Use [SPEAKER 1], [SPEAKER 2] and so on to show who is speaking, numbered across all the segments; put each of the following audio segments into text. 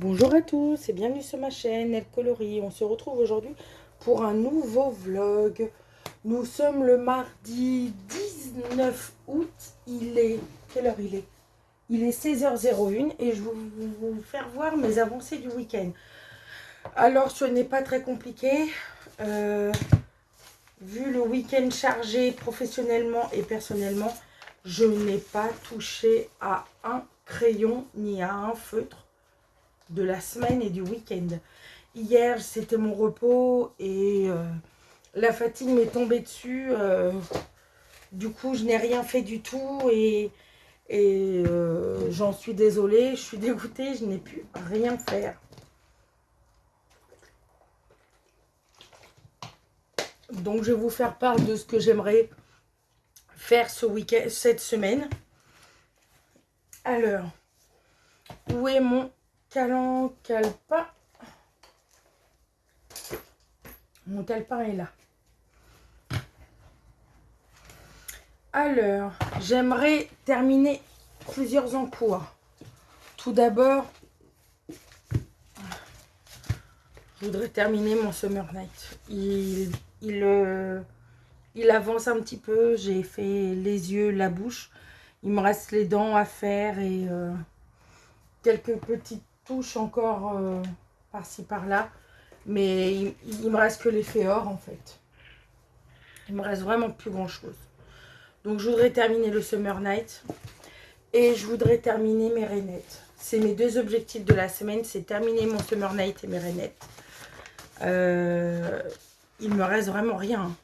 [SPEAKER 1] Bonjour à tous et bienvenue sur ma chaîne Elle Colorie. On se retrouve aujourd'hui pour un nouveau vlog. Nous sommes le mardi 19 août. Quelle heure il est? Il est 16h01 et je vais vous faire voir mes avancées du week-end. Alors ce n'est pas très compliqué. Vu le week-end chargé professionnellement et personnellement, je n'ai pas touché à un crayon ni à un feutre de la semaine et du week-end. Hier, c'était mon repos et la fatigue m'est tombée dessus. Du coup, je n'ai rien fait du tout et j'en suis désolée. Je suis dégoûtée, je n'ai pu rien faire. Donc, je vais vous faire part de ce que j'aimerais faire ce week-end, cette semaine. Alors, où est mon calepin? Mon calepin est là. Alors, j'aimerais terminer plusieurs encours. Tout d'abord, je voudrais terminer mon Summer Night. Il avance un petit peu. J'ai fait les yeux, la bouche. Il me reste les dents à faire et quelques petites touches encore par-ci par-là. Mais il me reste que les féores en fait. Il me reste vraiment plus grand-chose. Donc je voudrais terminer le Summer Night et je voudrais terminer mes rainettes. C'est mes deux objectifs de la semaine, c'est terminer mon Summer Night et mes rainettes. Il me reste vraiment rien.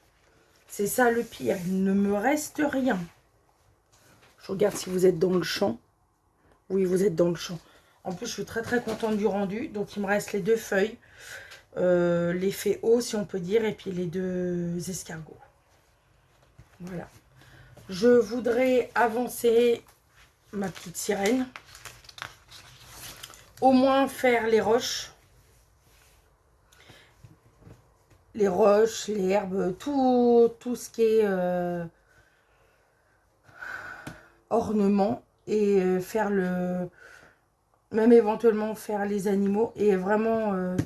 [SPEAKER 1] C'est ça le pire, il ne me reste rien. Je regarde si vous êtes dans le champ. Oui, vous êtes dans le champ. En plus, je suis très très contente du rendu. Donc il me reste les deux feuilles, l'effet haut si on peut dire, et puis les deux escargots. Voilà. Je voudrais avancer ma petite sirène. Au moins faire les roches. Les roches, les herbes, tout ce qui est ornement. Et faire le... Même éventuellement faire les animaux. Et vraiment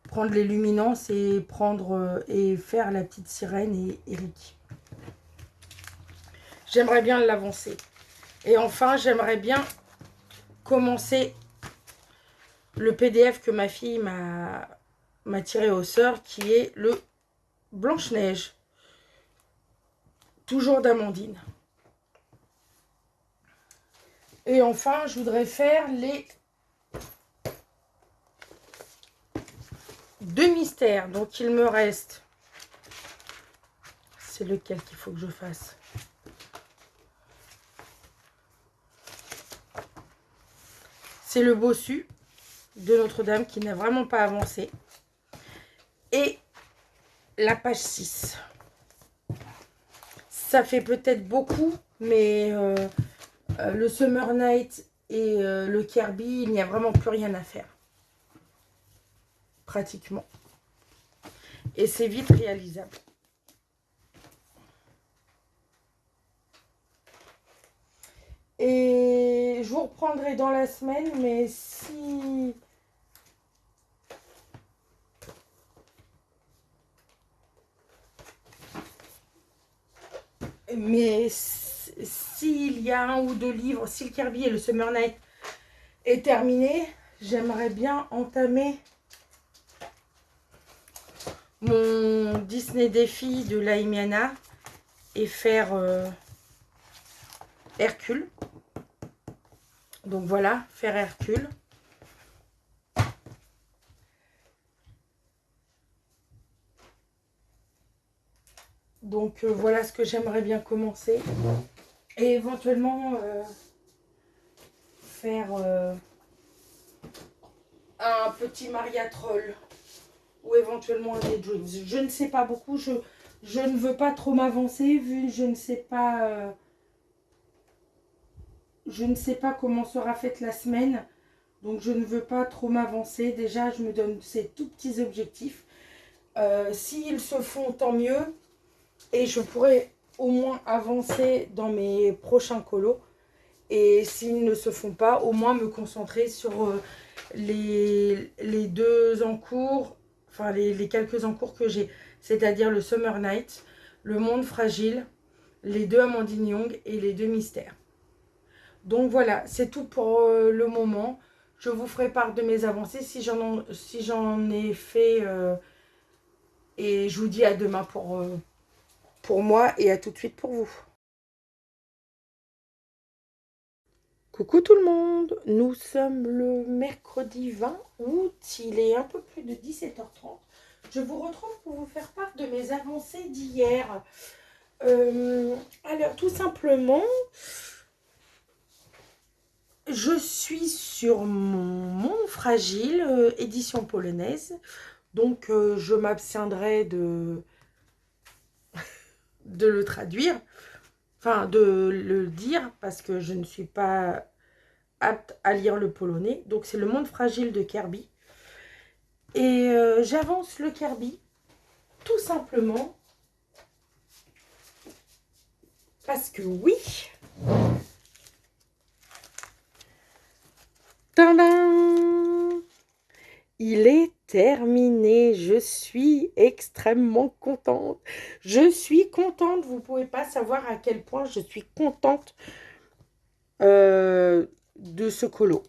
[SPEAKER 1] prendre les luminances et prendre et faire la petite sirène et Eric. J'aimerais bien l'avancer. Et enfin, j'aimerais bien commencer le PDF que ma fille m'a tiré au sort, qui est le Blanche-Neige. Toujours d'Amandine. Et enfin, je voudrais faire les deux mystères. Donc, il me reste... C'est lequel qu'il faut que je fasse? C'est le bossu de Notre-Dame qui n'a vraiment pas avancé. Et la page 6. Ça fait peut-être beaucoup, mais le Summer Night et le Kirby, il n'y a vraiment plus rien à faire. Pratiquement. Et c'est vite réalisable. Et je vous reprendrai dans la semaine, mais si... Mais s'il y a un ou deux livres, si le Kirby et le Summer Night est terminé, j'aimerais bien entamer mon Disney défi de Laimiana et faire Hercule. Donc voilà, faire Hercule. Donc voilà ce que j'aimerais bien commencer. Et éventuellement faire un petit Maria Troll. Ou éventuellement un des Dreams. Je ne sais pas beaucoup. Je ne veux pas trop m'avancer vu je ne sais pas... je ne sais pas comment sera faite la semaine. Donc je ne veux pas trop m'avancer. Déjà, je me donne ces tout petits objectifs. S'ils se font, tant mieux. Et je pourrai au moins avancer dans mes prochains colos. Et s'ils ne se font pas, au moins me concentrer sur les deux en cours, enfin les quelques en cours que j'ai, c'est-à-dire le Summer Night, le Monde Fragile, les deux Amandine Young et les deux Mystères. Donc voilà, c'est tout pour le moment. Je vous ferai part de mes avancées si j'en ai fait. Et je vous dis à demain pour moi et à tout de suite pour vous. Coucou tout le monde, nous sommes le mercredi 20 août, il est un peu plus de 17h30. Je vous retrouve pour vous faire part de mes avancées d'hier. Alors tout simplement, je suis sur mon Monde Fragile, édition polonaise. Donc je m'abstiendrai de le traduire, enfin de le dire, parce que je ne suis pas apte à lire le polonais. Donc c'est le Monde Fragile de Kirby. Et j'avance le Kirby tout simplement parce que oui, tadam, il est terminé. Je suis extrêmement contente. Je suis contente. Vous ne pouvez pas savoir à quel point je suis contente de ce colo.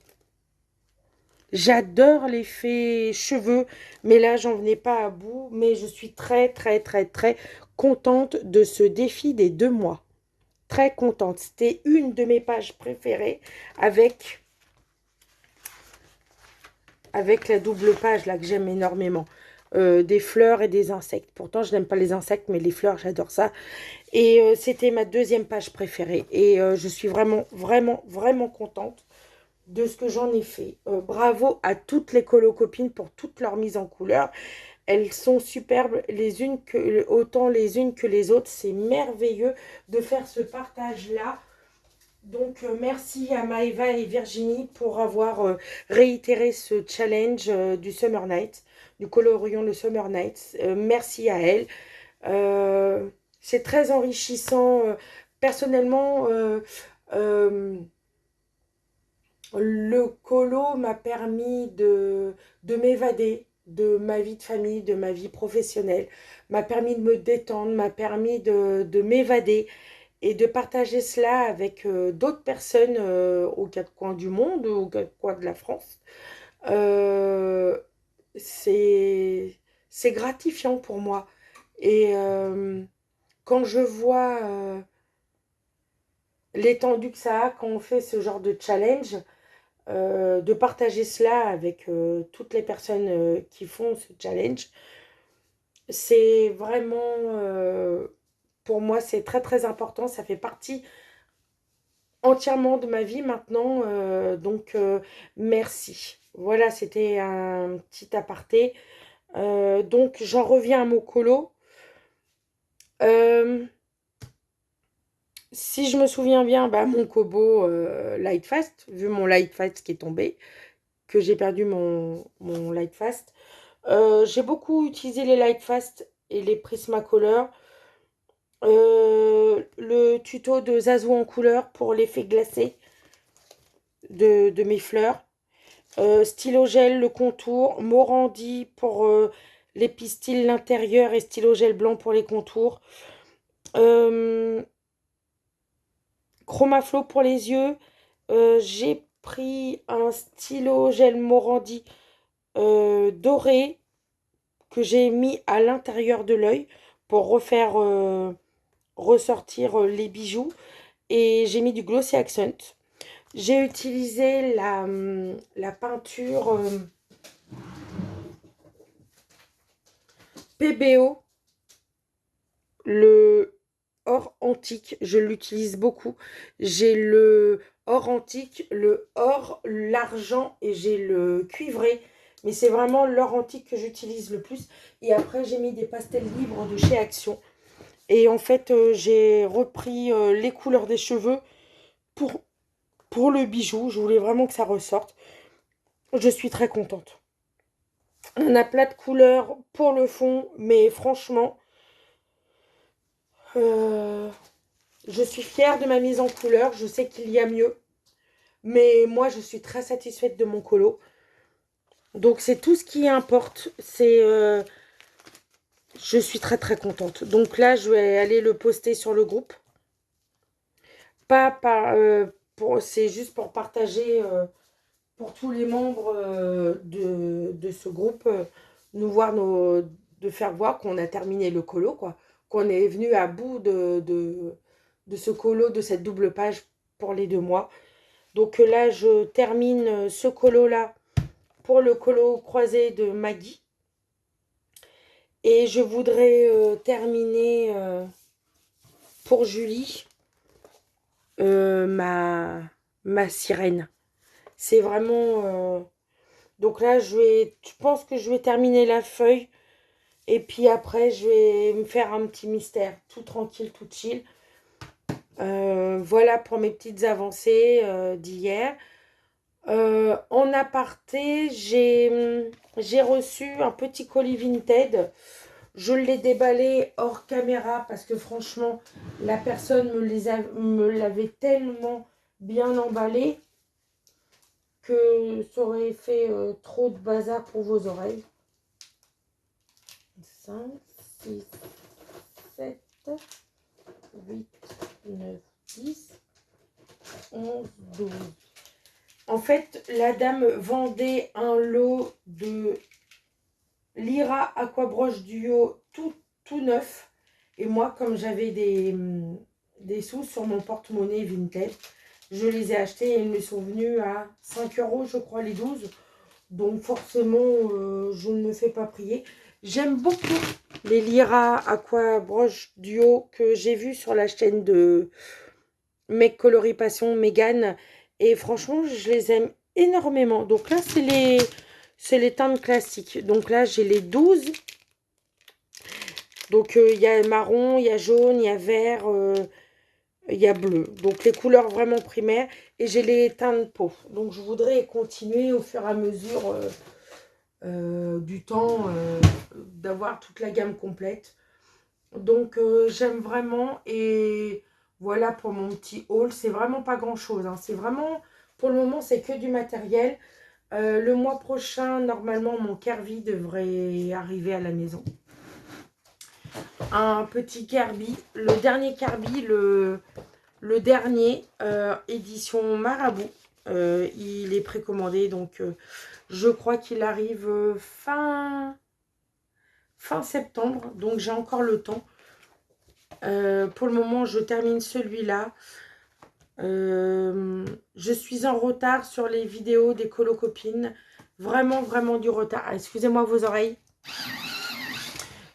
[SPEAKER 1] J'adore l'effet cheveux, mais là, j'en venais pas à bout. Mais je suis très, très, très, très contente de ce défi des 2 mois. Très contente. C'était une de mes pages préférées avec la double page là que j'aime énormément. Des fleurs et des insectes. Pourtant, je n'aime pas les insectes, mais les fleurs, j'adore ça. Et c'était ma deuxième page préférée. Et je suis vraiment, vraiment, vraiment contente de ce que j'en ai fait. Bravo à toutes les colocopines pour toute leur mise en couleur. Elles sont superbes, autant les unes que les autres. C'est merveilleux de faire ce partage-là. Donc, merci à Maëva et Virginie pour avoir réitéré ce challenge du Summer Night, du colorion le Summer Night. Merci à elles. C'est très enrichissant. Personnellement, le colo m'a permis de m'évader de ma vie de famille, de ma vie professionnelle, m'a permis de me détendre, m'a permis de m'évader et de partager cela avec d'autres personnes aux quatre coins du monde, aux quatre coins de la France. Euh, c'est gratifiant pour moi. Et quand je vois l'étendue que ça a quand on fait ce genre de challenge, de partager cela avec toutes les personnes qui font ce challenge, c'est vraiment, pour moi, c'est très très important. Ça fait partie entièrement de ma vie maintenant. Donc, merci. Voilà, c'était un petit aparté. Donc, j'en reviens à mon colo. Euh, Si je me souviens bien, bah, mon Kobo Light Fast, vu mon Light Fast qui est tombé, que j'ai perdu mon Light Fast. J'ai beaucoup utilisé les Light Fast et les Prismacolor. Le tuto de Zazou en couleur pour l'effet glacé de mes fleurs. Stylo gel, le contour. Morandi pour les pistils, l'intérieur et stylo gel blanc pour les contours. Chromaflow pour les yeux. J'ai pris un stylo gel Morandi doré que j'ai mis à l'intérieur de l'œil pour refaire ressortir les bijoux. Et j'ai mis du Glossy Accent. J'ai utilisé la peinture PBO, le or antique. Je l'utilise beaucoup. J'ai le or antique, le or, l'argent et j'ai le cuivré. Mais c'est vraiment l'or antique que j'utilise le plus. Et après, j'ai mis des pastels libres de chez Action. Et en fait, j'ai repris les couleurs des cheveux pour le bijou. Je voulais vraiment que ça ressorte. Je suis très contente. Un aplat de couleurs pour le fond, mais franchement, je suis fière de ma mise en couleur. Je sais qu'il y a mieux. Mais moi, je suis très satisfaite de mon colo. Donc, c'est tout ce qui importe. Je suis très très contente. Donc là, je vais aller le poster sur le groupe. Pas par, c'est juste pour partager pour tous les membres de ce groupe, de faire voir qu'on a terminé le colo, quoi. Qu'on est venu à bout de ce colo, de cette double page pour les 2 mois. Donc là, je termine ce colo-là pour le colo croisé de Maggie. Et je voudrais terminer pour Julie ma sirène. C'est vraiment... Donc là, je pense que je vais terminer la feuille. Et puis après, je vais me faire un petit mystère. Tout tranquille, tout chill. Voilà pour mes petites avancées d'hier. En aparté, j'ai reçu un petit colis Vinted. Je l'ai déballé hors caméra parce que franchement, la personne me l'avait tellement bien emballé que ça aurait fait trop de bazar pour vos oreilles. 5, 6, 7, 8, 9, 10, 11, 12. En fait, la dame vendait un lot de Lyra Aquabroche Duo tout neuf. Et moi, comme j'avais des sous sur mon porte-monnaie Vinted, je les ai achetés et ils me sont venus à 5 €, je crois, les 12. Donc forcément, je ne me fais pas prier. J'aime beaucoup les Lyra Aquabroche Duo que j'ai vu sur la chaîne de Make Coloris Passion, Mégane. Et franchement, je les aime énormément. Donc là, c'est les teintes classiques. Donc là, j'ai les 12. Donc il y a marron, il y a jaune, il y a vert, il y a bleu. Donc les couleurs vraiment primaires. Et j'ai les teintes de peau. Donc je voudrais continuer au fur et à mesure du temps d'avoir toute la gamme complète. Donc j'aime vraiment. Et voilà pour mon petit haul. C'est vraiment pas grand chose, hein. C'est vraiment, pour le moment, c'est que du matériel. Le mois prochain, normalement, mon Kerby devrait arriver à la maison. Un petit Kerby. Le dernier Kerby, le dernier, édition Marabout. Il est précommandé. Donc, je crois qu'il arrive fin septembre. Donc, j'ai encore le temps. Pour le moment, je termine celui-là. Je suis en retard sur les vidéos des colocopines. Vraiment, vraiment du retard. Ah, excusez-moi vos oreilles.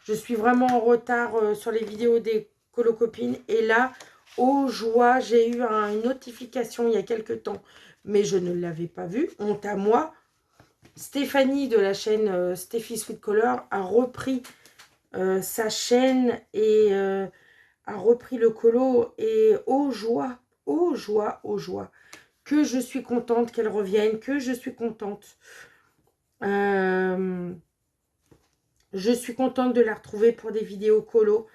[SPEAKER 1] Je suis vraiment en retard sur les vidéos des colocopines. Et là, oh joie, j'ai eu une notification il y a quelques temps. Mais je ne l'avais pas vue. Honte à moi. Stéphanie de la chaîne Steffi Sweet Color a repris sa chaîne et a repris le colo. Et oh joie, oh joie, oh joie. Que je suis contente qu'elle revienne, que je suis contente. Je suis contente de la retrouver pour des vidéos colo.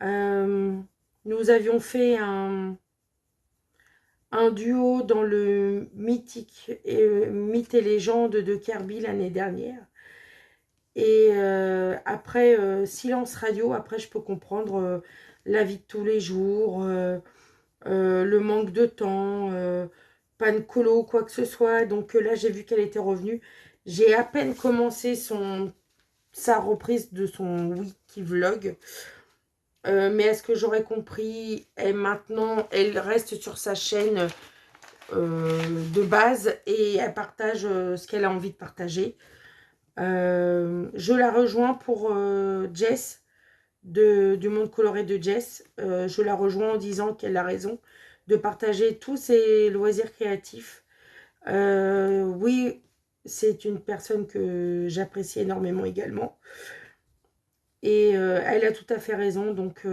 [SPEAKER 1] Nous avions fait un duo dans le mythique Mythes et légendes de Kerby l'année dernière. Et après Silence Radio, après je peux comprendre la vie de tous les jours, le manque de temps, pas de colo, quoi que ce soit. Donc là, j'ai vu qu'elle était revenue. J'ai à peine commencé sa reprise de son wiki vlog. Mais est-ce que j'aurais compris? Et maintenant, elle reste sur sa chaîne de base et elle partage ce qu'elle a envie de partager. Je la rejoins pour Jess, du monde coloré de Jess. Je la rejoins en disant qu'elle a raison de partager tous ses loisirs créatifs. Oui, c'est une personne que j'apprécie énormément également. Et elle a tout à fait raison. Donc,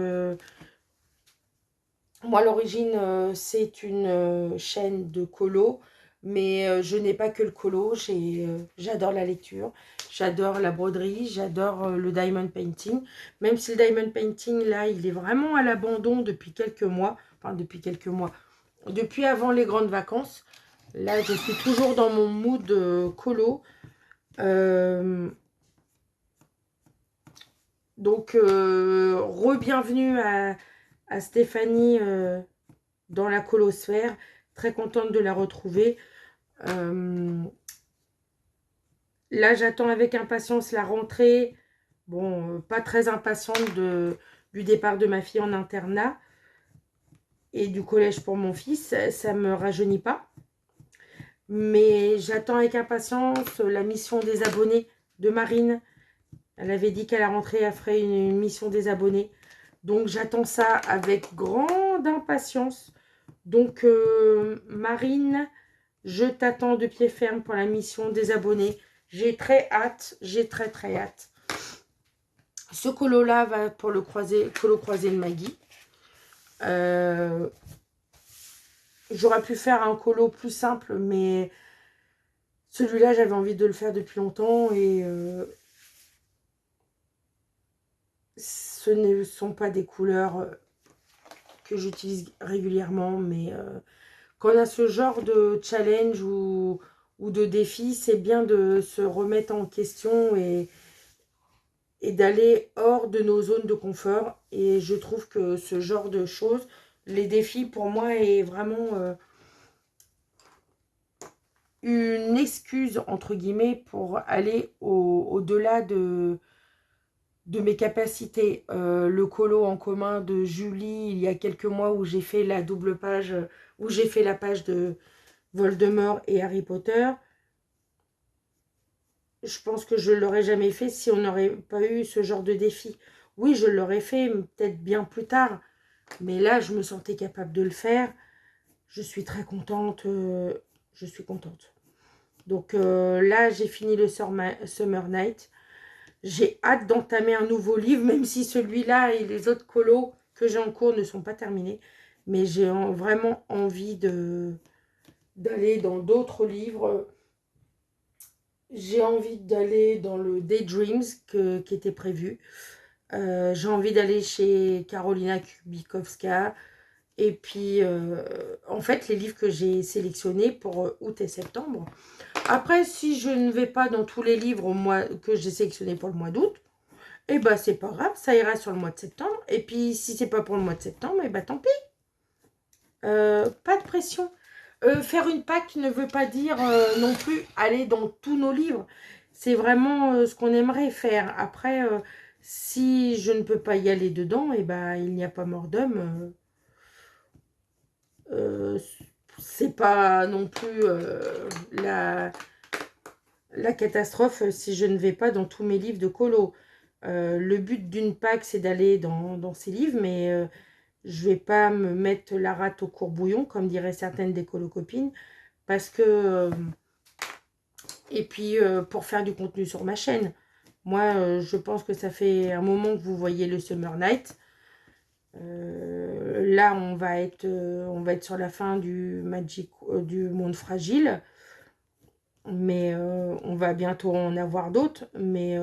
[SPEAKER 1] moi, à l'origine, c'est une chaîne de colo. Mais je n'ai pas que le colo. J'adore la lecture. J'adore la broderie. J'adore le diamond painting. Même si le diamond painting, là, il est vraiment à l'abandon depuis quelques mois. Enfin, depuis quelques mois. Depuis avant les grandes vacances. Là, je suis toujours dans mon mood colo. Donc, re-bienvenue à Stéphanie dans la colosphère. Très contente de la retrouver. Là, j'attends avec impatience la rentrée. Bon, pas très impatiente du départ de ma fille en internat et du collège pour mon fils. Ça ne me rajeunit pas. Mais j'attends avec impatience la mission des abonnés de Marine. Elle avait dit qu'à la rentrée, elle ferait une mission des abonnés. Donc, j'attends ça avec grande impatience. Donc, Marine, je t'attends de pied ferme pour la mission des abonnés. J'ai très hâte. J'ai très, très hâte. Ce colo-là va pour le colo croisé de Maggie. J'aurais pu faire un colo plus simple, mais celui-là, j'avais envie de le faire depuis longtemps et ce ne sont pas des couleurs que j'utilise régulièrement, mais quand on a ce genre de challenge ou de défi, c'est bien de se remettre en question et d'aller hors de nos zones de confort. Et je trouve que ce genre de choses, les défis pour moi est vraiment une excuse entre guillemets pour aller au-delà de mes capacités. Le colo en commun de Julie il y a quelques mois où j'ai fait la double page, où j'ai fait la page de Voldemort et Harry Potter. Je pense que je ne l'aurais jamais fait si on n'aurait pas eu ce genre de défi. Oui, je l'aurais fait peut-être bien plus tard, mais là, je me sentais capable de le faire. Je suis très contente. Je suis contente. Donc là, j'ai fini le Summer Night. J'ai hâte d'entamer un nouveau livre, même si celui-là et les autres colos que j'ai en cours ne sont pas terminés. Mais j'ai vraiment envie d'aller dans d'autres livres. J'ai envie d'aller dans le Daydreams qui était prévu. J'ai envie d'aller chez Karolina Kubikowska. Et puis, en fait, les livres que j'ai sélectionnés pour août et septembre. Après, si je ne vais pas dans tous les livres que j'ai sélectionnés pour le mois d'août, eh ben, c'est pas grave, ça ira sur le mois de septembre. Et puis, si c'est pas pour le mois de septembre, eh ben, tant pis. Pas de pression. Faire une PAC ne veut pas dire non plus aller dans tous nos livres. C'est vraiment ce qu'on aimerait faire. Après, si je ne peux pas y aller dedans, eh ben, il n'y a pas mort d'homme. Euh, c'est pas non plus la catastrophe si je ne vais pas dans tous mes livres de colo. Le but d'une PAC, c'est d'aller dans ces livres, mais je vais pas me mettre la rate au courbouillon, comme diraient certaines des colocopines, parce que... et puis, pour faire du contenu sur ma chaîne. Moi, je pense que ça fait un moment que vous voyez le Summer Night. Là, on va être sur la fin du du monde fragile. Mais on va bientôt en avoir d'autres. Mais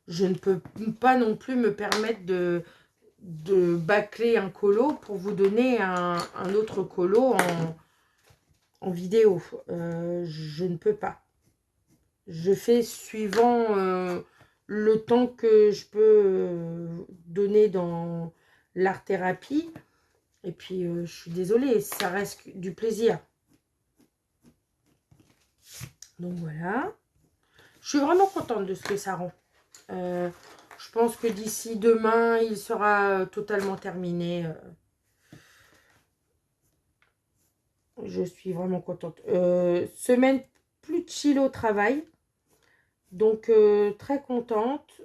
[SPEAKER 1] je ne peux pas non plus me permettre de bâcler un colo pour vous donner un autre colo en vidéo. Je ne peux pas. Je fais suivant le temps que je peux donner dans l'art-thérapie. Et puis, je suis désolée, ça reste du plaisir. Donc voilà. Je suis vraiment contente de ce que ça rend. Je pense que d'ici demain, il sera totalement terminé. Je suis vraiment contente. Semaine plus chill au travail. Donc, très contente.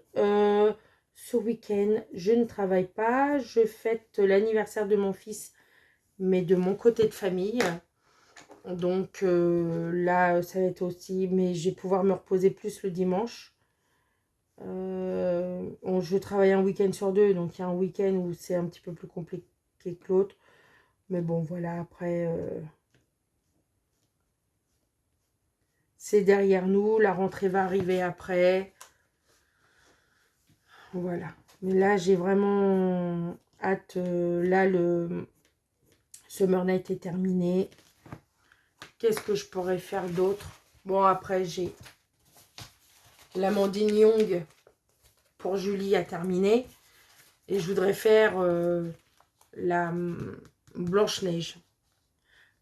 [SPEAKER 1] Ce week-end, je ne travaille pas. Je fête l'anniversaire de mon fils, mais de mon côté de famille. Donc, là, ça va être aussi... Mais je vais pouvoir me reposer plus le dimanche. Je travaille un week-end sur deux, donc il y a un week-end où c'est un petit peu plus compliqué que l'autre. Mais bon, voilà, après, c'est derrière nous. La rentrée va arriver après. Voilà. Mais là, j'ai vraiment hâte. Là, le Summer Night est terminé. Qu'est-ce que je pourrais faire d'autre? Bon, après, j'ai l'Amandine Young pour Julie à terminer. Et je voudrais faire la Blanche-Neige.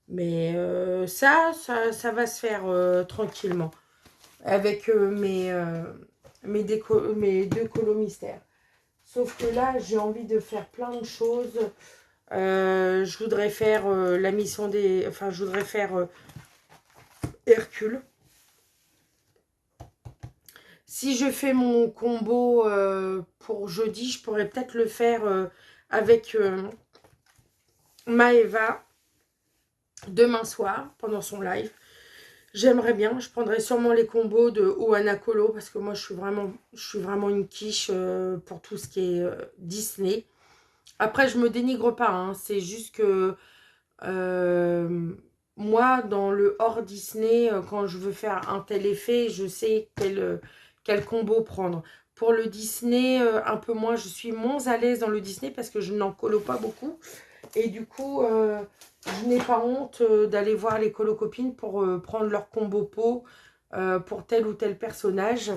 [SPEAKER 1] Mais ça va se faire tranquillement. Avec mes deux colos mystères. Sauf que là, j'ai envie de faire plein de choses. Je voudrais faire la mission des... Enfin, je voudrais faire Hercule. Si je fais mon combo pour jeudi, je pourrais peut-être le faire avec Maëva demain soir, pendant son live. J'aimerais bien, je prendrais sûrement les combos de Oana Kolo parce que moi je suis vraiment une quiche pour tout ce qui est Disney. Après je me dénigre pas, hein, c'est juste que moi dans le hors Disney, quand je veux faire un tel effet, je sais quel combo prendre. Pour le Disney, un peu moins, je suis moins à l'aise dans le Disney parce que je n'en colo pas beaucoup. Et du coup, je n'ai pas honte d'aller voir les colocopines pour prendre leur combo pot pour tel ou tel personnage.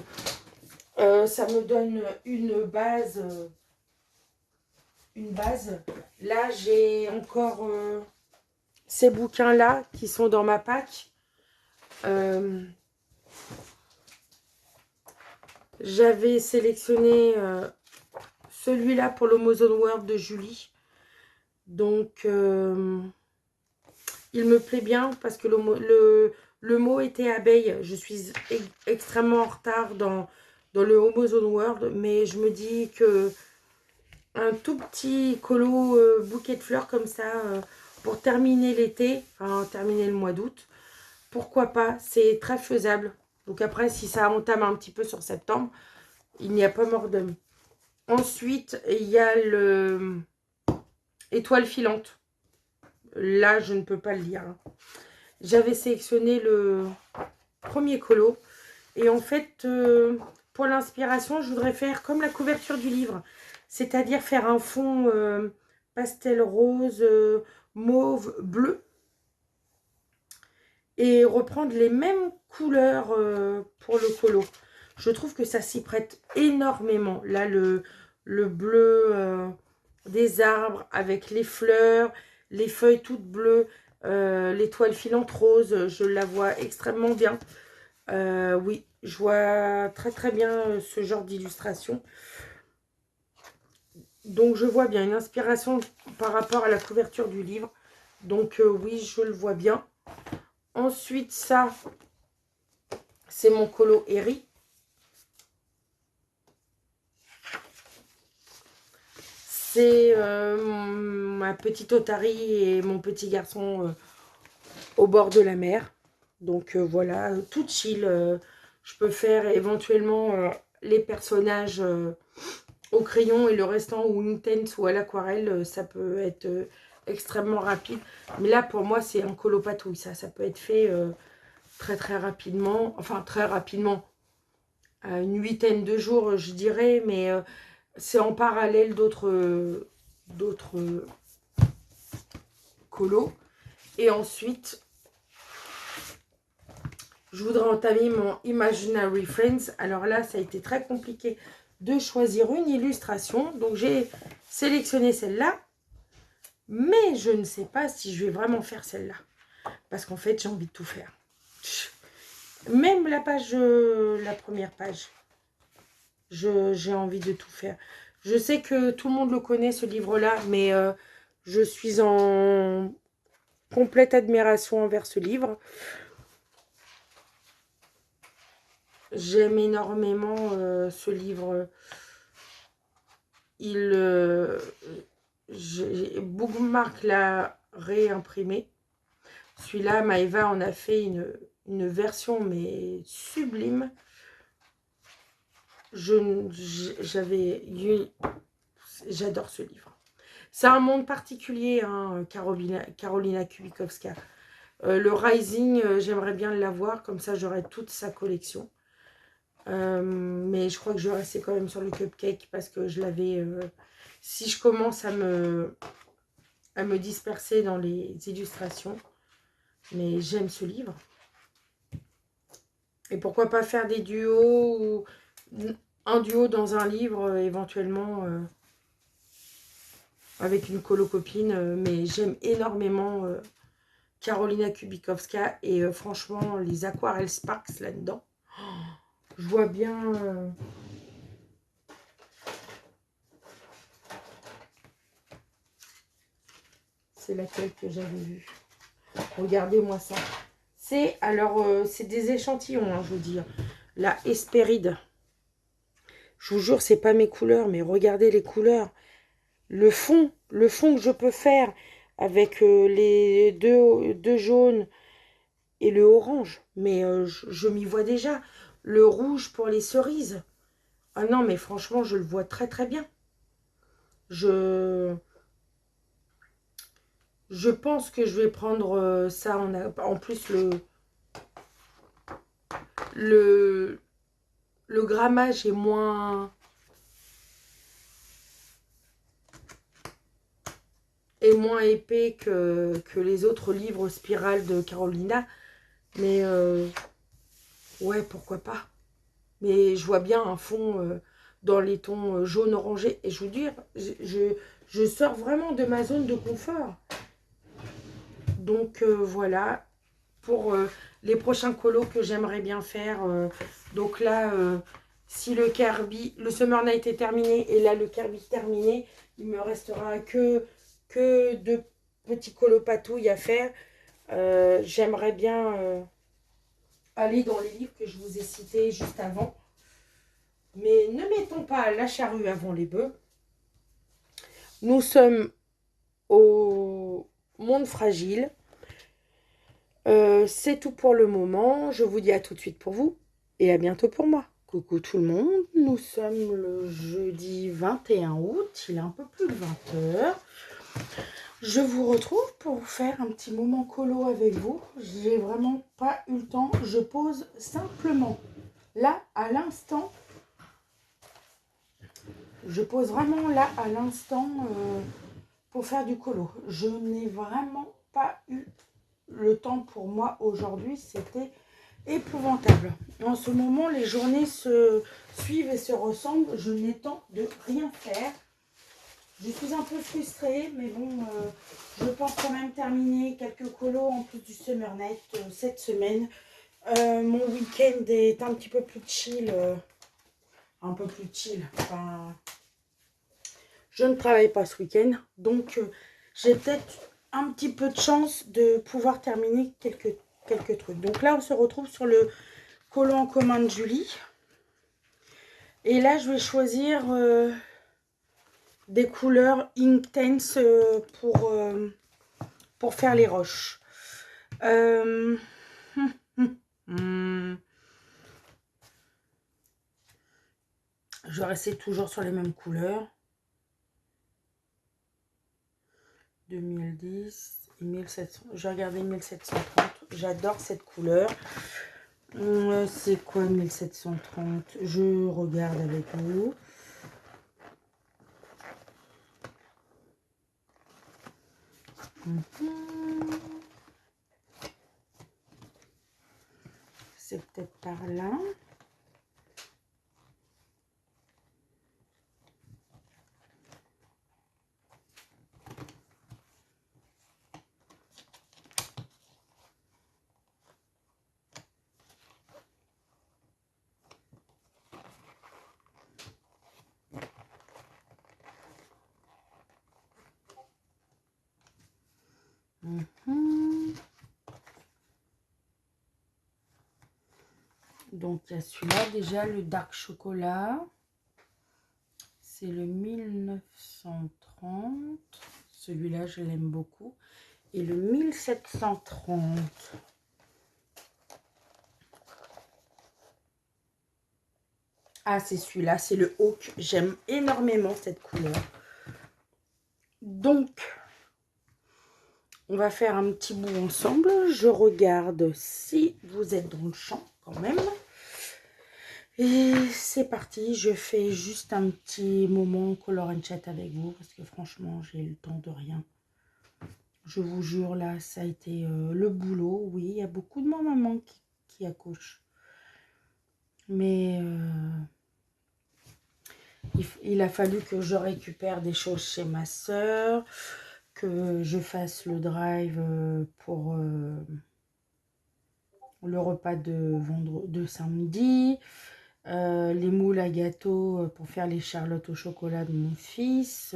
[SPEAKER 1] Ça me donne une base. Là, j'ai encore ces bouquins-là qui sont dans ma pack. J'avais sélectionné celui-là pour l'Amazon World de Julie. Donc, il me plaît bien parce que le mot était abeille. Je suis extrêmement en retard dans le Amazon World, mais je me dis que un tout petit colo bouquet de fleurs comme ça pour terminer l'été, enfin terminer le mois d'août, pourquoi pas, c'est très faisable. Donc après, si ça entame un petit peu sur septembre, il n'y a pas mort d'homme. Ensuite, il y a le étoile filante. Là, je ne peux pas le lire. J'avais sélectionné le premier colo. Et en fait, pour l'inspiration, je voudrais faire comme la couverture du livre. C'est-à-dire faire un fond pastel rose, mauve, bleu. Et reprendre les mêmes couleurs pour le colo. Je trouve que ça s'y prête énormément. Là, le bleu des arbres avec les fleurs, les feuilles toutes bleues, l'étoile filante rose, je la vois extrêmement bien. Oui, je vois très très bien ce genre d'illustration. Donc je vois bien une inspiration par rapport à la couverture du livre. Donc oui, je le vois bien. Ensuite, ça, c'est mon colo Eri. C'est ma petite otarie et mon petit garçon au bord de la mer. Donc voilà, tout chill. Je peux faire éventuellement les personnages au crayon et le restant ou intense ou à l'aquarelle. Ça peut être extrêmement rapide. Mais là, pour moi, c'est un colo patouille. Ça peut être fait très très rapidement. Enfin, très rapidement. Une huitaine de jours, je dirais. Mais c'est en parallèle d'autres colos. Et ensuite, je voudrais entamer mon Imaginary Friends. Alors là, ça a été très compliqué de choisir une illustration. Donc, j'ai sélectionné celle-là. Mais je ne sais pas si je vais vraiment faire celle-là. Parce qu'en fait, j'ai envie de tout faire. Même la page, la première page. J'ai envie de tout faire. Je sais que tout le monde le connaît, ce livre-là. Mais je suis en complète admiration envers ce livre. J'aime énormément ce livre. Bookmark l'a réimprimé. Celui-là, Maëva en a fait une version, mais sublime. J'adore ce livre. C'est un monde particulier, hein, Karolina Kubikowska. Le Rising, j'aimerais bien l'avoir, comme ça j'aurai toute sa collection. Mais je crois que je vais rester quand même sur le cupcake parce que je l'avais... si je commence à me disperser dans les illustrations, Mais j'aime ce livre. Et pourquoi pas faire des duos ou un duo dans un livre, éventuellement, avec une colo-copine. Mais j'aime énormément Karolina Kubikowska. Et franchement, les aquarelles Sparks là-dedans. Je vois bien... c'est laquelle que j'avais vue. Regardez-moi ça. C'est, alors, c'est des échantillons, hein, je veux dire. La Hespéride. Je vous jure, c'est pas mes couleurs, mais regardez les couleurs. Le fond que je peux faire avec les deux jaunes et le orange. Mais je m'y vois déjà. Le rouge pour les cerises. Ah non, mais franchement, je le vois très très bien. Je pense que je vais prendre ça en plus le grammage est moins épais que les autres livres spirales de Carolina. Mais ouais, pourquoi pas. Mais je vois bien un fond dans les tons jaune orangé. Et je vous dis, je sors vraiment de ma zone de confort. Donc voilà, pour les prochains colos que j'aimerais bien faire. Donc là, si le Kirby, le Summer Night est terminé, et là le Kirby terminé, il me restera que deux petits colos patouilles à faire. J'aimerais bien aller dans les livres que je vous ai cités juste avant. Mais ne mettons pas la charrue avant les bœufs. Nous sommes au monde fragile. C'est tout pour le moment. Je vous dis à tout de suite pour vous et à bientôt pour moi. Coucou tout le monde. Nous sommes le jeudi 21 août. Il est un peu plus de 20 h. Je vous retrouve pour faire un petit moment colo avec vous. J'ai vraiment pas eu le temps. Je pose simplement là à l'instant. Je pose vraiment là à l'instant pour faire du colo. Je n'ai vraiment pas eu le temps pour moi aujourd'hui. C'était épouvantable. En ce moment, les journées se suivent et se ressemblent. Je n'ai temps de rien faire. Je suis un peu frustrée, mais bon, je pense quand même terminer quelques colos en plus du Summer Night cette semaine. Mon week-end est un petit peu plus chill. Un peu plus chill. Enfin, je ne travaille pas ce week-end, donc j'ai peut-être un petit peu de chance de pouvoir terminer quelques trucs. Donc là, on se retrouve sur le colo en commun de Julie. Et là, je vais choisir des couleurs Inktense pour faire les roches. Je vais rester toujours sur les mêmes couleurs. 2010 et 1700. Je vais regarder 1730. J'adore cette couleur. C'est quoi 1730? Je regarde avec vous. C'est peut-être par là. Donc il y a celui-là déjà, le dark chocolat. C'est le 1930. Celui-là, je l'aime beaucoup. Et le 1730. Ah, c'est celui-là, c'est le Hawk. J'aime énormément cette couleur. Donc, on va faire un petit bout ensemble. Je regarde si vous êtes dans le champ quand même. Et c'est parti. Je fais juste un petit moment color and chat avec vous. Parce que franchement, j'ai le temps de rien. Je vous jure, là, ça a été le boulot. Oui, il y a beaucoup de mamans qui accouchent. Mais il a fallu que je récupère des choses chez ma soeur, que je fasse le drive pour le repas de samedi, les moules à gâteau pour faire les charlottes au chocolat de mon fils.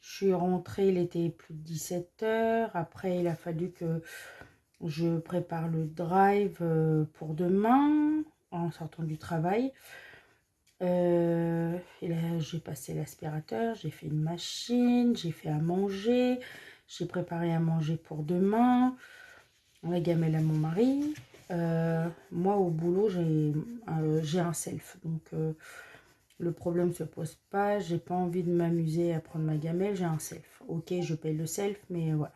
[SPEAKER 1] Je suis rentrée, il était plus de 17 heures. Après, il a fallu que je prépare le drive pour demain, en sortant du travail. Et là, j'ai passé l'aspirateur, j'ai fait une machine, j'ai fait à manger, j'ai préparé à manger pour demain, la gamelle à mon mari. Moi, au boulot, j'ai un self, donc le problème ne se pose pas. J'ai pas envie de m'amuser à prendre ma gamelle, j'ai un self. Ok, je paye le self, mais voilà.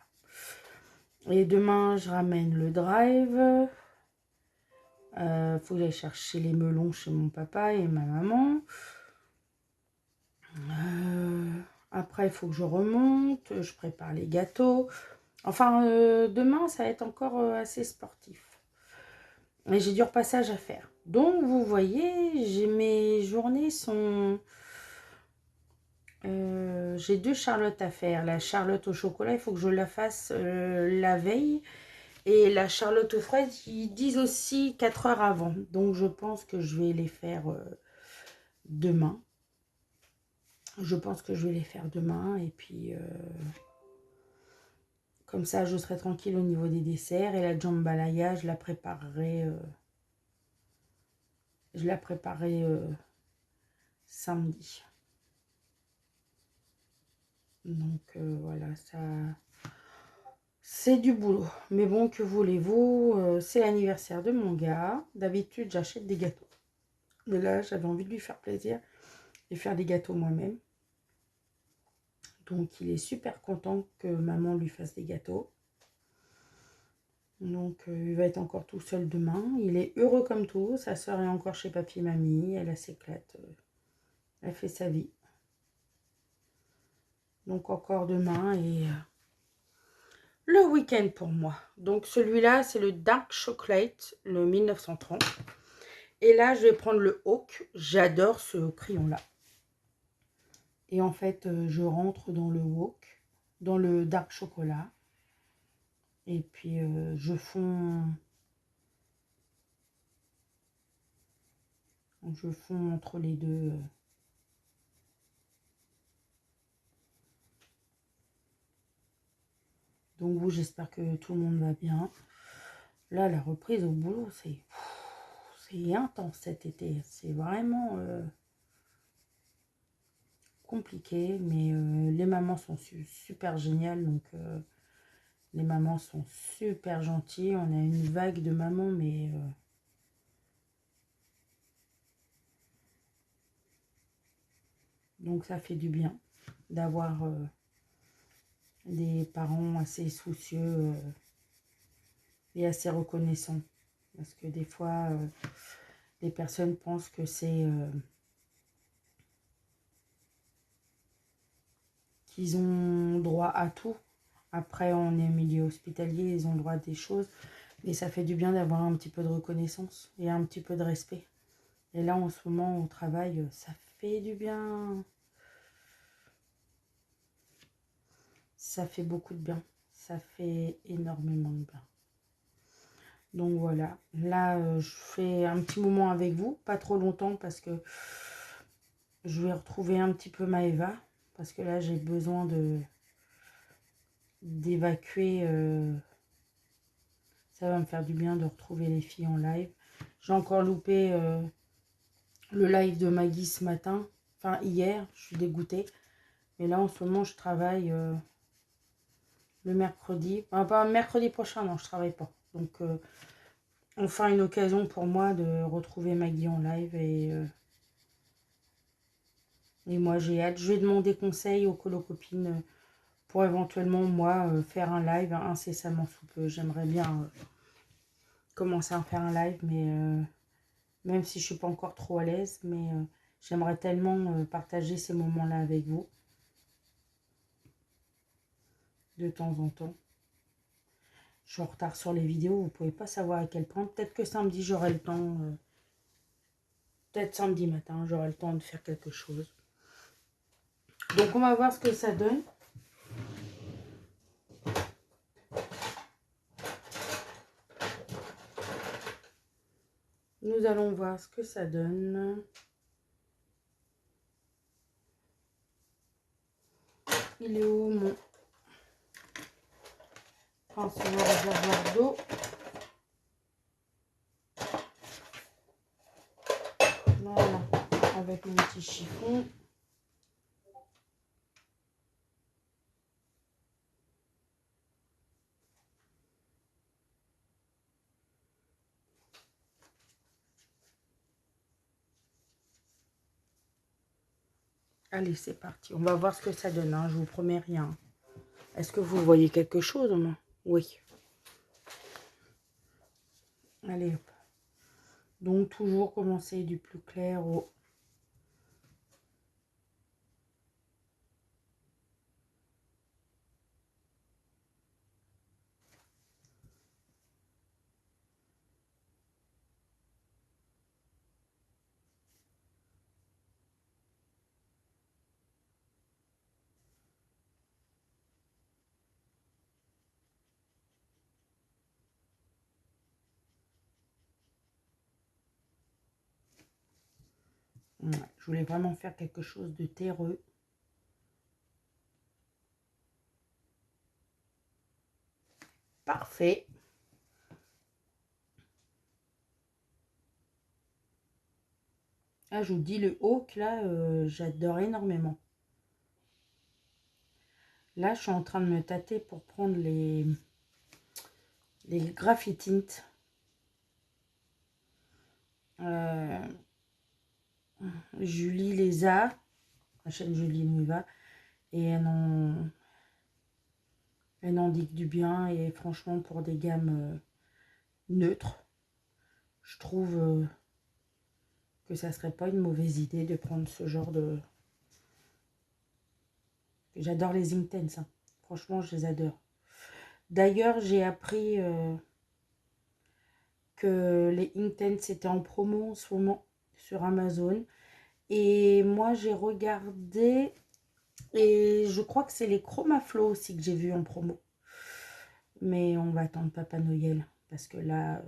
[SPEAKER 1] Et demain, je ramène le drive. Faut que j'aille chercher les melons chez mon papa et ma maman. Après, il faut que je remonte, je prépare les gâteaux. Enfin, demain, ça va être encore assez sportif. Mais j'ai du repassage à faire. Donc, vous voyez, mes journées sont... j'ai 2 charlottes à faire. La charlotte au chocolat, il faut que je la fasse la veille. Et la charlotte aux fraises, ils disent aussi 4 heures avant. Donc, je pense que je vais les faire demain. Je pense que je vais les faire demain. Et puis, comme ça, je serai tranquille au niveau des desserts. Et la jambalaya, je la préparerai... samedi. Donc voilà, ça c'est du boulot. Mais bon, que voulez-vous, c'est l'anniversaire de mon gars. D'habitude, j'achète des gâteaux. Mais là, j'avais envie de lui faire plaisir et faire des gâteaux moi-même. Donc il est super content que maman lui fasse des gâteaux. Donc il va être encore tout seul demain. Il est heureux comme tout. Sa soeur est encore chez papy et mamie. Elle s'éclate. Elle fait sa vie. Donc encore demain et le week-end pour moi. Donc celui-là, c'est le Dark Chocolate, le 1930. Et là, je vais prendre le Hawk. J'adore ce crayon-là. Et en fait, je rentre dans le Hawk, dans le Dark Chocolat. Et puis, je fonds entre les deux. Donc vous, j'espère que tout le monde va bien. Là, la reprise au boulot, c'est intense cet été. C'est vraiment compliqué. Mais les mamans sont super géniales. Donc, les mamans sont super gentilles. On a une vague de mamans, mais... donc ça fait du bien d'avoir des parents assez soucieux et assez reconnaissants. Parce que des fois, les personnes pensent que c'est... qu'ils ont droit à tout. Après, on est au milieu hospitalier, ils ont droit à des choses. Mais ça fait du bien d'avoir un petit peu de reconnaissance et un petit peu de respect. Et là, en ce moment, au travail, ça fait du bien. Ça fait beaucoup de bien. Ça fait énormément de bien. Donc voilà. Là, je fais un petit moment avec vous. Pas trop longtemps parce que je vais retrouver un petit peu Maëva. Parce que là, j'ai besoin d'évacuer. Ça va me faire du bien de retrouver les filles en live. J'ai encore loupé le live de Maggie ce matin. Enfin, hier. Je suis dégoûtée. Mais là, en ce moment, je travaille le mercredi. Enfin, pas mercredi prochain, non, je travaille pas. Donc, enfin, une occasion pour moi de retrouver Maggie en live. Et moi, j'ai hâte. Je vais demander conseil aux colocopines pour éventuellement, moi, faire un live incessamment sous peu. J'aimerais bien commencer à faire un live, mais même si je ne suis pas encore trop à l'aise, mais j'aimerais tellement partager ces moments-là avec vous. de temps en temps. Je suis en retard sur les vidéos, vous pouvez pas savoir à quel point. Peut-être que samedi, j'aurai le temps. Peut-être samedi matin, j'aurai le temps de faire quelque chose. Donc, on va voir ce que ça donne. Nous allons voir ce que ça donne. Il est où mon pinceau réservoir d'eau? Voilà, avec mon petit chiffon. Allez, c'est parti. On va voir ce que ça donne. Hein. Je vous promets rien. Est-ce que vous voyez quelque chose? Oui. Allez, hop. Donc, toujours commencer du plus clair au... Ouais, je voulais vraiment faire quelque chose de terreux. Parfait. Ah, je vous dis, le hawk, là, j'adore énormément. Là, je suis en train de me tâter pour prendre les Graphitint. Julie les a. La chaîne Julie Nuva. Et elle en dit que du bien. Et franchement, pour des gammes neutres, je trouve que ça serait pas une mauvaise idée de prendre ce genre de... J'adore les Inktense. Hein. Franchement, je les adore. D'ailleurs, j'ai appris que les Inktense étaient en promo en ce moment sur Amazon. Et moi, j'ai regardé... Et je crois que c'est les Chromaflow aussi que j'ai vu en promo. Mais on va attendre Papa Noël. Parce que là,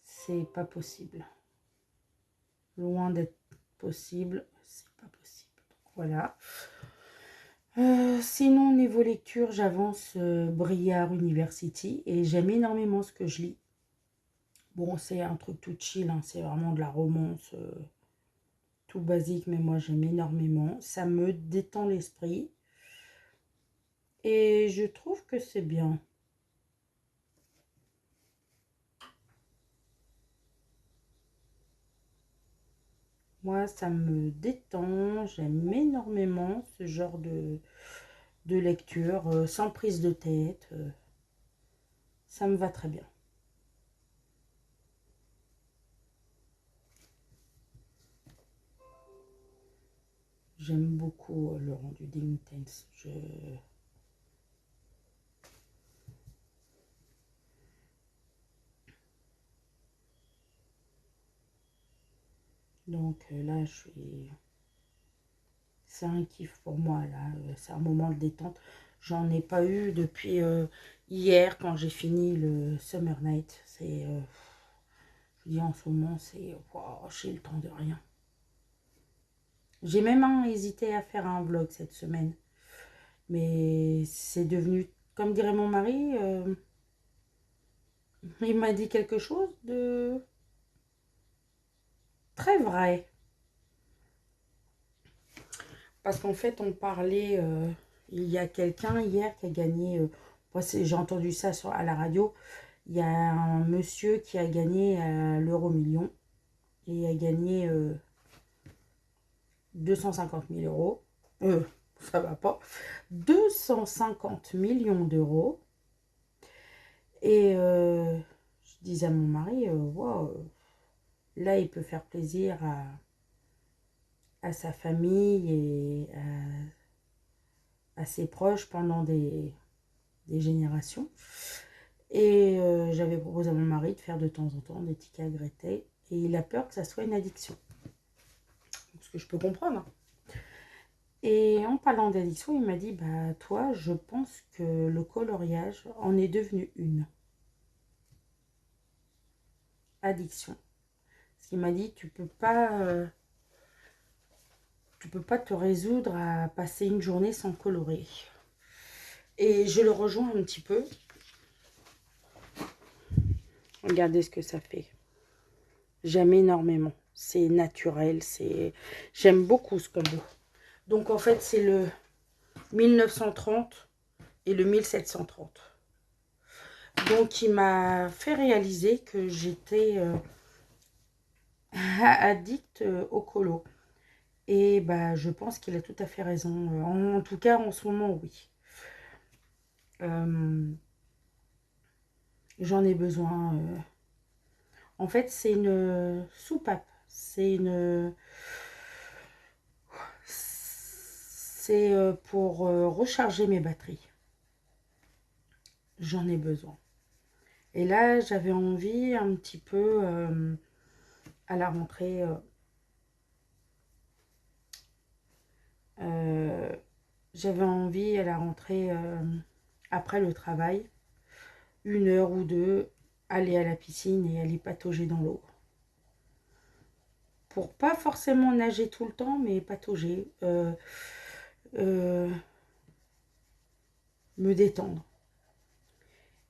[SPEAKER 1] c'est pas possible. Loin d'être possible, c'est pas possible. Donc, voilà. Sinon, niveau lecture, j'avance Briard University. Et j'aime énormément ce que je lis. Bon, c'est un truc tout chill. Hein, c'est vraiment de la romance tout basique. Mais moi, j'aime énormément. Ça me détend l'esprit. Et je trouve que c'est bien. Moi, ça me détend. J'aime énormément ce genre de lecture, sans prise de tête. Ça me va très bien. J'aime beaucoup le rendu d'Inktense. Donc là, je suis... C'est un kiff pour moi, là. C'est un moment de détente. J'en ai pas eu depuis hier, quand j'ai fini le Summer Night. C'est... je dis en ce moment, c'est... Wow, j'ai le temps de rien. J'ai même hésité à faire un vlog cette semaine. Mais c'est devenu, comme dirait mon mari, il m'a dit quelque chose de très vrai. Parce qu'en fait, on parlait, il y a quelqu'un hier qui a gagné, j'ai entendu ça à la radio, il y a un monsieur qui a gagné l'euro-million et il a gagné 250 000 euros. Ça va pas. 250 millions d'euros. Et je disais à mon mari, wow, là, il peut faire plaisir à sa famille et assez proches pendant des générations. Et j'avais proposé à mon mari de faire de temps en temps des tickets à gratter. Et il a peur que ça soit une addiction. Ce que je peux comprendre. Et en parlant d'addiction, il m'a dit, bah toi, je pense que le coloriage en est devenu une addiction. Parce qu'il m'a dit, tu peux pas te résoudre à passer une journée sans colorer. Et je le rejoins un petit peu. Regardez ce que ça fait. J'aime énormément. C'est naturel. J'aime beaucoup ce combo. Donc en fait, c'est le 1930 et le 1730. Donc il m'a fait réaliser que j'étais addict au colo. Et bah, je pense qu'il a tout à fait raison. En tout cas, en ce moment, oui. J'en ai besoin. En fait, c'est une soupape. C'est pour recharger mes batteries. J'en ai besoin. Et là, j'avais envie un petit peu à la rentrée. J'avais envie à la rentrée après le travail, 1 heure ou deux, aller à la piscine et aller patauger dans l'eau. Pour pas forcément nager tout le temps, mais patauger. Me détendre.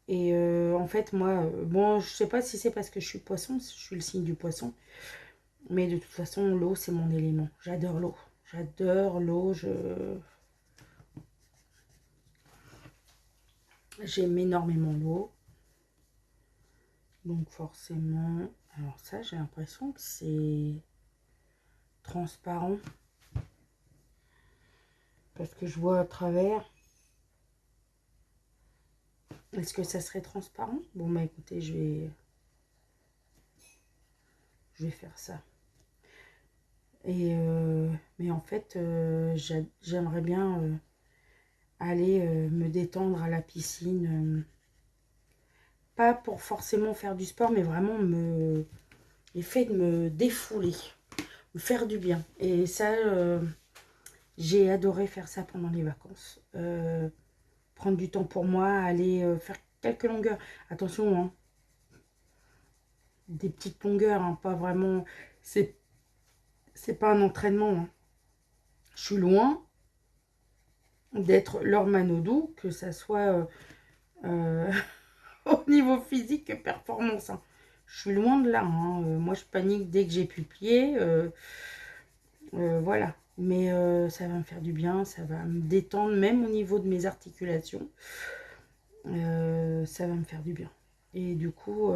[SPEAKER 1] Et en fait, moi, bon, je sais pas si c'est parce que je suis poisson, je suis le signe du poisson, mais de toute façon, l'eau, c'est mon élément. J'adore l'eau. J'adore l'eau. J'aime énormément l'eau. Donc forcément, alors ça, j'ai l'impression que c'est transparent. Parce que je vois à travers. Est-ce que ça serait transparent? Bon, bah écoutez, je vais faire ça. Et mais en fait, j'aimerais bien aller me détendre à la piscine. Pas pour forcément faire du sport, mais vraiment le fait de me défouler, me faire du bien. Et ça, j'ai adoré faire ça pendant les vacances. Prendre du temps pour moi, aller faire quelques longueurs. Attention, hein, des petites longueurs, hein, pas vraiment. C'est pas un entraînement. Hein. Je suis loin d'être Laure Manodou, que ça soit au niveau physique et performance. Hein. Je suis loin de là. Hein. Moi, je panique dès que j'ai plus pied. Voilà. Mais ça va me faire du bien, ça va me détendre, même au niveau de mes articulations. Ça va me faire du bien. Et du coup,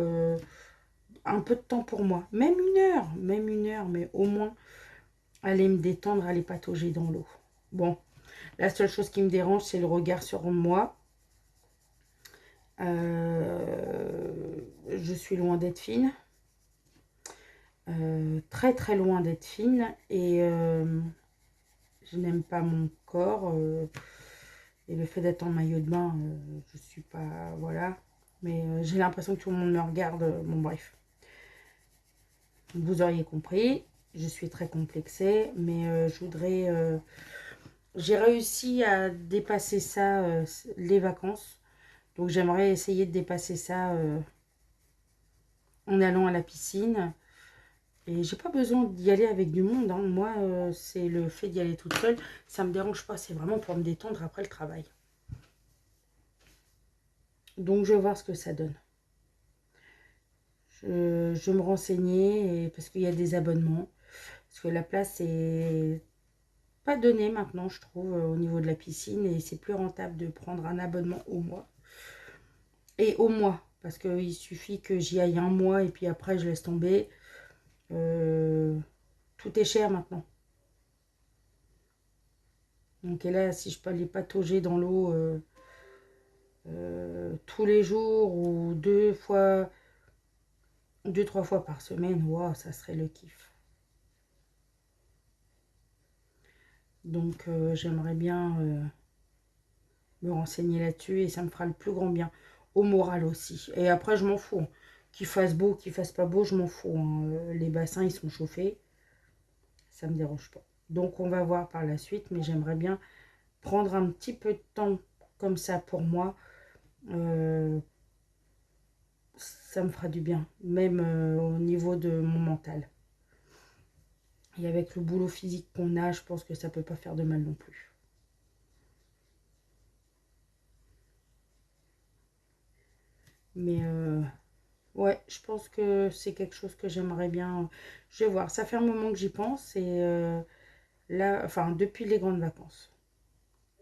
[SPEAKER 1] un peu de temps pour moi. Même 1 heure, mais au moins aller me détendre, aller patauger dans l'eau. Bon, la seule chose qui me dérange, c'est le regard sur moi. Je suis loin d'être fine. Très très loin d'être fine. Et je n'aime pas mon corps. Et le fait d'être en maillot de bain, je suis pas... Voilà. Mais j'ai l'impression que tout le monde me regarde. Bon, bref. Vous auriez compris. Je suis très complexée. Mais je voudrais... j'ai réussi à dépasser ça, les vacances. Donc j'aimerais essayer de dépasser ça en allant à la piscine. Et j'ai pas besoin d'y aller avec du monde. Hein. Moi, c'est le fait d'y aller toute seule. Ça me dérange pas. C'est vraiment pour me détendre après le travail. Donc je vais voir ce que ça donne. Je vais me renseigner parce qu'il y a des abonnements. Parce que la place est pas donnée maintenant, je trouve, au niveau de la piscine. Et c'est plus rentable de prendre un abonnement au mois. Et au mois. Parce qu'il suffit que j'y aille un mois et puis après je laisse tomber. Tout est cher maintenant. Donc et là, si je peux aller patauger dans l'eau tous les jours ou 2-3 fois par semaine, wow, ça serait le kiff. Donc j'aimerais bien me renseigner là-dessus et ça me fera le plus grand bien. Au moral aussi. Et après, je m'en fous, hein. Qu'il fasse beau, qu'il fasse pas beau, je m'en fous, hein. Les bassins, ils sont chauffés. Ça me dérange pas. Donc, on va voir par la suite. Mais j'aimerais bien prendre un petit peu de temps comme ça pour moi. Ça me fera du bien. Même au niveau de mon mental. Et avec le boulot physique qu'on a, je pense que ça peut pas faire de mal non plus. Mais ouais, je pense que c'est quelque chose que j'aimerais bien. Je vais voir. Ça fait un moment que j'y pense. Et là, enfin, depuis les grandes vacances.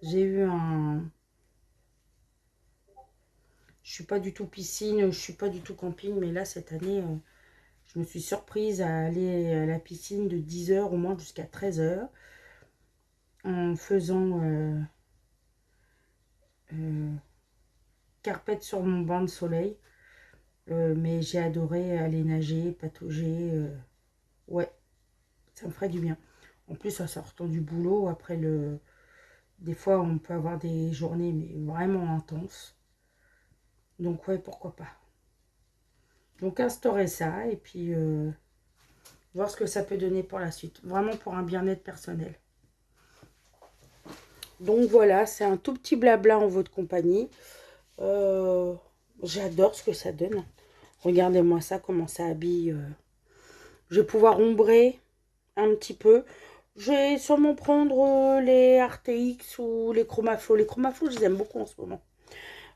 [SPEAKER 1] J'ai eu un... Je suis pas du tout piscine, je suis pas du tout camping. Mais là, cette année, je me suis surprise à aller à la piscine de 10 h au moins jusqu'à 13 h. En faisant euh, carpette sur mon banc de soleil. Mais j'ai adoré aller nager, patauger. Ouais, ça me ferait du bien. En plus, en sortant du boulot, après le... Des fois, on peut avoir des journées mais vraiment intenses. Donc ouais, pourquoi pas. Donc instaurer ça et puis voir ce que ça peut donner pour la suite. Vraiment pour un bien-être personnel. Donc voilà, c'est un tout petit blabla en votre compagnie. Euh, J'adore ce que ça donne. Regardez-moi ça, comment ça habille. Je vais pouvoir ombrer un petit peu. Je vais sûrement prendre les RTX ou les Chromaflow. Les Chromaflow, je les aime beaucoup en ce moment.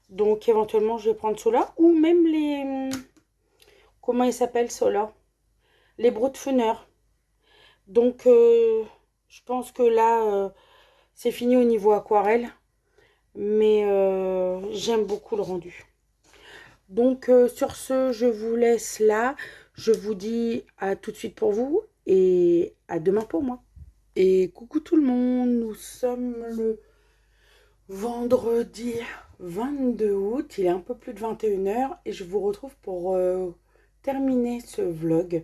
[SPEAKER 1] Donc éventuellement, je vais prendre ceux-là. Ou même les... Comment ils s'appellent ceux-là? Les Broadfunner. Donc je pense que là, c'est fini au niveau aquarelle. Mais j'aime beaucoup le rendu. Donc sur ce, je vous laisse là. Je vous dis à tout de suite pour vous et à demain pour moi. Et coucou tout le monde, nous sommes le vendredi 22 août, il est un peu plus de 21 h et je vous retrouve pour terminer ce vlog.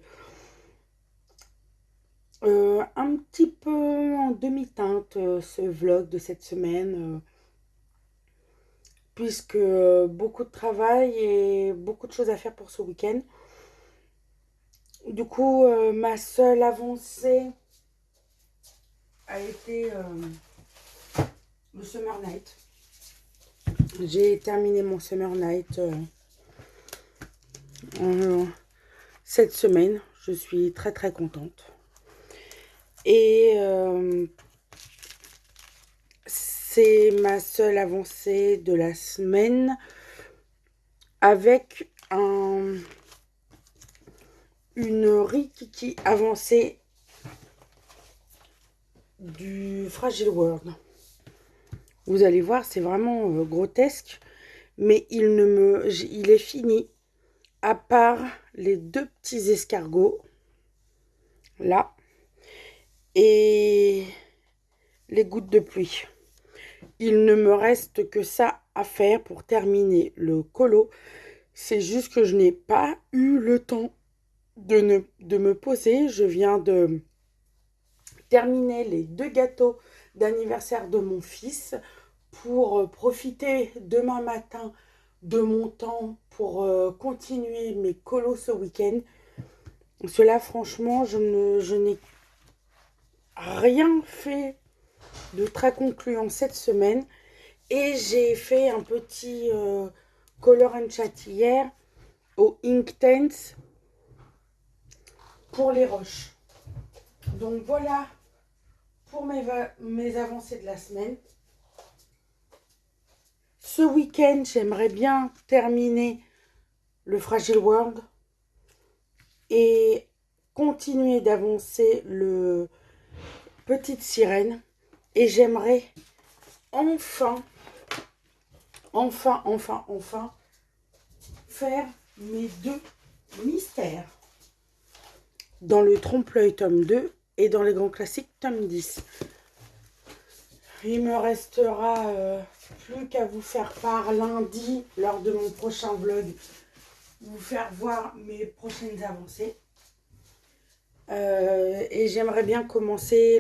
[SPEAKER 1] Un petit peu en demi-teinte ce vlog de cette semaine, puisque beaucoup de travail et beaucoup de choses à faire pour ce week-end. Du coup, ma seule avancée a été le Summer Night. J'ai terminé mon Summer Night cette semaine. Je suis très très contente. Et c'est ma seule avancée de la semaine avec une rikiki avancée du Fragile World. Vous allez voir, c'est vraiment grotesque, mais il est fini, à part les deux petits escargots, là, et les gouttes de pluie. Il ne me reste que ça à faire pour terminer le colo. C'est juste que je n'ai pas eu le temps de me poser. Je viens de terminer les 2 gâteaux d'anniversaire de mon fils pour profiter demain matin de mon temps pour continuer mes colos ce week-end. Cela, franchement, je n'ai rien fait de très concluant cette semaine. Et j'ai fait un petit color and chat hier au Inktense pour les roches. Donc voilà pour mes avancées de la semaine. Ce week-end, j'aimerais bien terminer le Fragile World et continuer d'avancer le Petite Sirène. Et j'aimerais enfin faire mes 2 mystères dans le trompe-l'œil tome 2 et dans les grands classiques tome 10. Il me restera plus qu'à vous faire part lundi lors de mon prochain vlog, vous faire voir mes prochaines avancées. Et j'aimerais bien commencer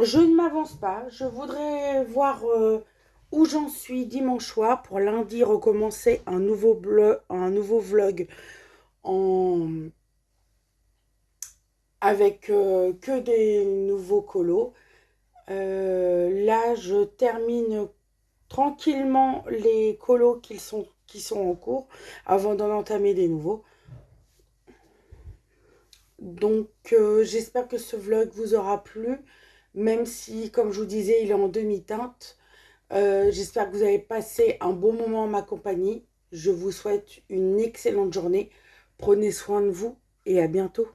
[SPEAKER 1] Je ne m'avance pas. Je voudrais voir où j'en suis dimanche soir pour lundi recommencer un nouveau vlog en, avec que des nouveaux colos. Là, je termine tranquillement les colos qui sont en cours avant d'en entamer des nouveaux. Donc, j'espère que ce vlog vous aura plu, même si, comme je vous disais, il est en demi-teinte. J'espère que vous avez passé un bon moment en ma compagnie. Je vous souhaite une excellente journée. Prenez soin de vous et à bientôt.